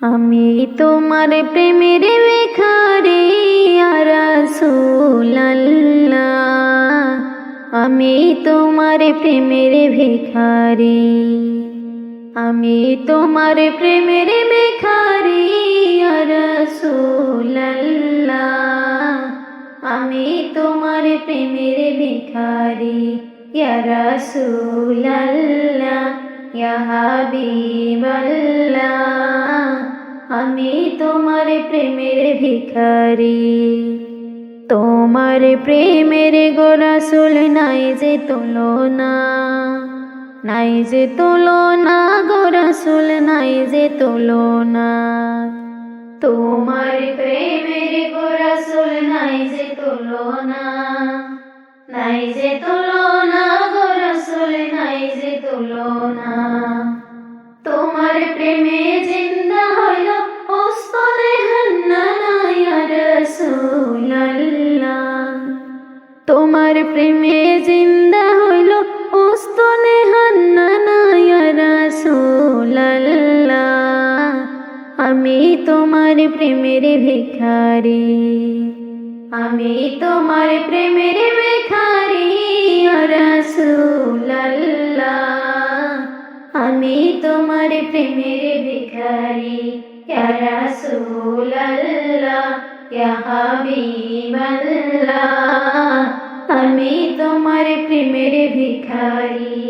আমি তোমার প্রেমের ভিখারি ইয়া রাসূলুল্লাহ, আমি তোমার প্রেমের ভিখারি, আমি তোমার প্রেমের ভিখারি ইয়া রাসূলুল্লাহ, আমি তোমার প্রেমের ভিখারি ইয়া রাসূলুল্লাহ, ইয়া হাবিবাল্লাহ, আমি তোমার প্রেমের ভিখারি। তোমার প্রেমের গো রাসূল নাই যে তুলনা, নাই যে তুলনা গো রাসূল নাই যে তুলনা। তোমার প্রেমের গো রাসূল নাই যে তুলনা, নাই যে তুলনা গো রাসূল নাই যে তুলনা। তোমার প্রেমে জিন্দা হইল ওস্তনে হান্নানা ইয়া রাসূলুল্লাহ, তোমার প্রেমে জিন্দা হইল ওস্তনে হান্নানা ইয়া রাসূলুল্লাহ, আমি তোমার প্রেমের ভিখারি, আমি তোমার প্রেমের ভিখারি ইয়া রাসূলুল্লাহ, আমি তোমার প্রেমের ভিখারি ইয়া রাসূলুল্লাহ, ইয়া হাবিবাল্লাহ, আমি তোমার প্রেমের ভিখারি।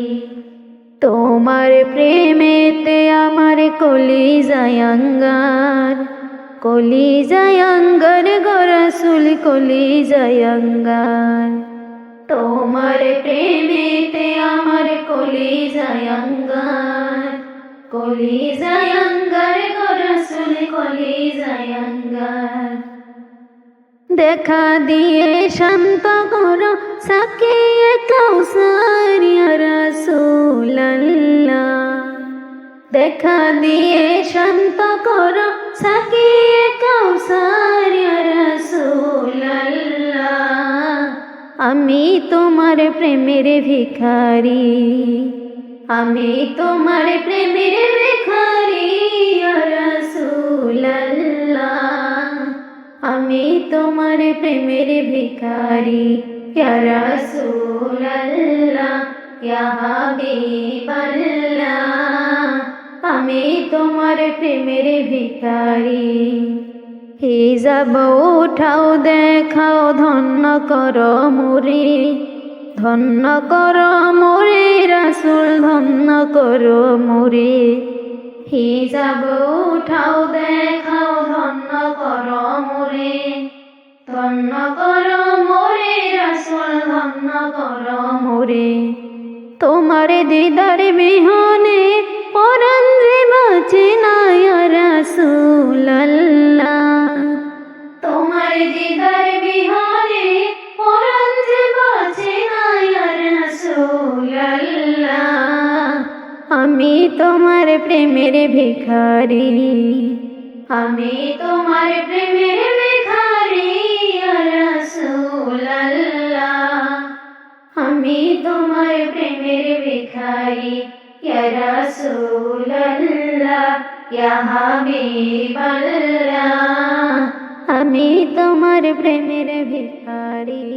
তোমার প্রেমেতে আমার কলিজায় আঙ্গার, কলিজায় আঙ্গার গো রাসূল কলিজায় আঙ্গার। তোমার প্রেমেতে আমার কলিজায় আঙ্গার, কলিজায় আঙ্গার গো রাসূল কলিজায় আঙ্গার। দেখা দিয়ে শান্ত করো সাকিয়ে কাউসার ইয়া রাসূলুল্লাহ, দেখা দিয়ে শান্ত করো সাকিয়ে কাউসার ইয়া রাসূলুল্লাহ, আমি তোমার প্রেমের ভিখারি, আমি তোমার প্রেমের ভিখারি ইয়া রাসূলুল্লাহ, আমি তোমার প্রেমের ভিখারি ইয়া রাসূলুল্লাহ, ইয়া হাবিবাল্লাহ, আমি তোমার প্রেমের ভিখারি। হিজাব উঠাও দেখাও ধন্য করো মোরে, ধন্য করো মোরে রাসূল ধন্য করো মোরে। হিজাব উঠাও দেখাও ধন্য করো মোরে, ধন্য করো মোরে রাসূল ধন্য করো মোরে। তোমার দিদার বিহনে পরাণ যে বাঁচে না ইয়া রাসূলুল্লাহ, তোমার দিদার বিহনে পরাণ যে বাঁচে না ইয়া রাসূলুল্লাহ, আমি তোমার প্রেমের ভিখারি, আমি তোমার প্রেমের ভিখারি ইয়া রাসূলুল্লাহ, আমি তোমার প্রেমের ভিখারি ইয়া রাসূলুল্লাহ, ইয়া হাবিবাল্লাহ, আমি তোমার প্রেমের ভিখারি।